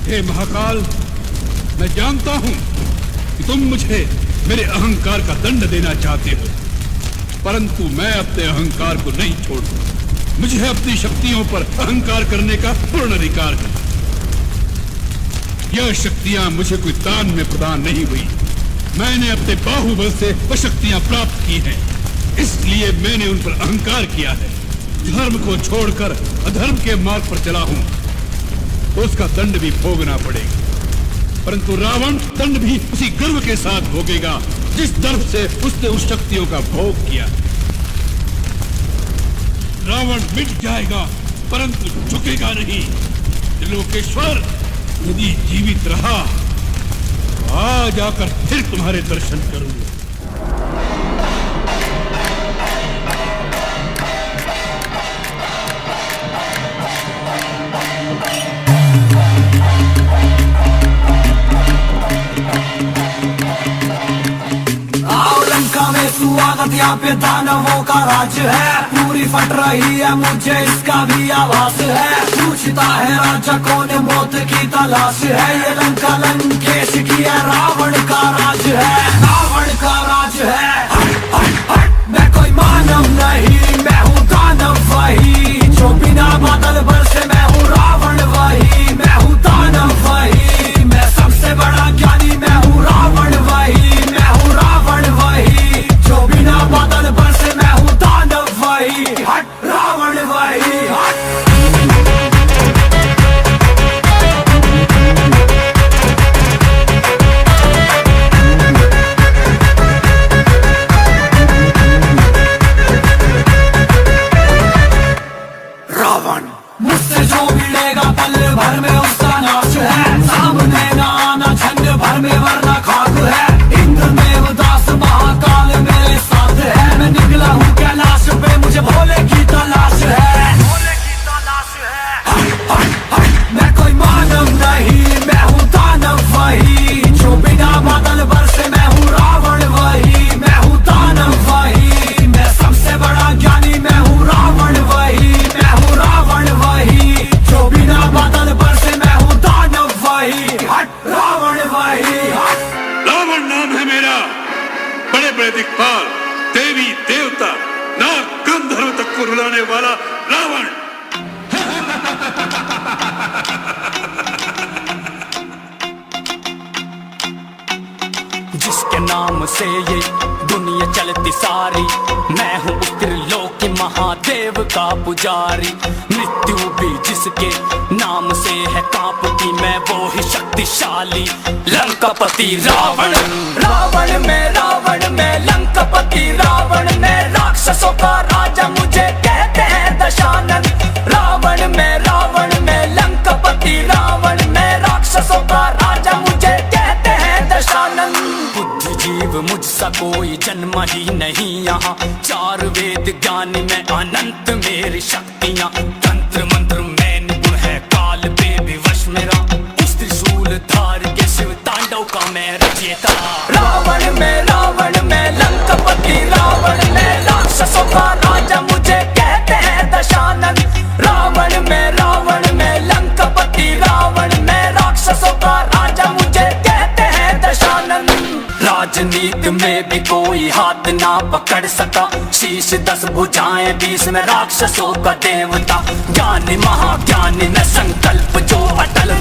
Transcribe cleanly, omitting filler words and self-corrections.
हे महाकाल, मैं जानता हूं कि तुम मुझे मेरे अहंकार का दंड देना चाहते हो, परंतु मैं अपने अहंकार को नहीं छोड़ूंगा। मुझे अपनी शक्तियों पर अहंकार करने का पूर्ण अधिकार है। यह शक्तियां मुझे कोई दान में प्रदान नहीं हुई, मैंने अपने बाहुबल से वह शक्तियां प्राप्त की हैं, इसलिए मैंने उन पर अहंकार किया है। धर्म को छोड़कर अधर्म के मार्ग पर चला हूं तो उसका दंड भी भोगना पड़ेगा, परंतु रावण दंड भी उसी गर्व के साथ भोगेगा जिस दर्द से उसने उस शक्तियों का भोग किया। रावण मिट जाएगा परंतु झुकेगा नहीं। त्रिलोकेश्वर यदि जीवित रहा तो आज आकर फिर तुम्हारे दर्शन करूंगा। स्वागत यहाँ पे दानवों का राज है, पूरी फट रही है मुझे इसका भी आभास है। पूछता है राजा कौन मौत की तलाश है, ये लंका लंकेश की है, रावण का राज है, रावण का राज है। मैं कोई मानव नहीं, मैं हूँ दानव वही, जो बिना बादल बरसे। मैं हूँ रावण वही, मैं हूँ दानव वही, मैं सबसे बड़ा ज्ञानी। मैं हूँ रावण वही, मैं हूँ रावण वही, जो बिना बादल बरसे। मैं हूँ दानव वही, हट रावण वही, हट। रावण मुझसे जो भिड़ेगा पल भर में उसका नाश है, सामने ना आना क्षण भर में वरना खाक है। इंद्रदेव दास महाकाल मेरे साथ है, मैं निकला हूँ कैलाश पे, मुझे भोले की तलाश है, भोले की तलाश है। मैं कोई मानव नहीं, मैं हूँ दानव वही, जो बिना बादल बरसे। मैं हूँ रावण वही, मैं हूँ दानव वही, मैं सबसे बड़ा ज्ञानी। मैं हूँ रावण वही, मैं हूँ रावण वही, जो बिना बादल बरसे। मैं हूँ दानव वही, हट रावण वही, हट। रावण नाम है मेरा, बड़े बड़े दिक्पाल, देवी देवता, नाग गंधर्व तक को रुलाने वाला रावण। जिसके नाम से ये दुनिया चलती सारी, मैं हूँ उस त्रिलोक के महादेव का पुजारी। मृत्यु भी जिसके नाम से है कांपती, मैं वो ही शक्तिशाली लंकापति रावण। रावण में लंकापति, रावण में राक्षसों का राजा, मुझे कहते हैं दशानन। रावण में लंकापति, रावण में राक्षसों का राजा, मुझे कहते हैं दशानन। बुद्धिजीव मुझसा कोई जन्म ही नहीं यहाँ, चार वेद ज्ञान में अनंत मेरी शक्तियाँ। तंत्र मंत्र में निपुण है, काल पे भी वश मेरा, उस त्रिशूल धार के शिव तांडव का मैं रचयिता। रावण में लंकापति, रावण में राक्षसों का राजा, मुझे कहते हैं दशानन। रावण में लंकापति, रावण में राक्षसों का राजा, मुझे कहते हैं दशानन। राजनीति में भी कोई हाथ ना पकड़ सका, शीश 10 भुजाएं 20 में राक्षसों का देवता। ज्ञानी महाज्ञानी न संकल्प जो अटल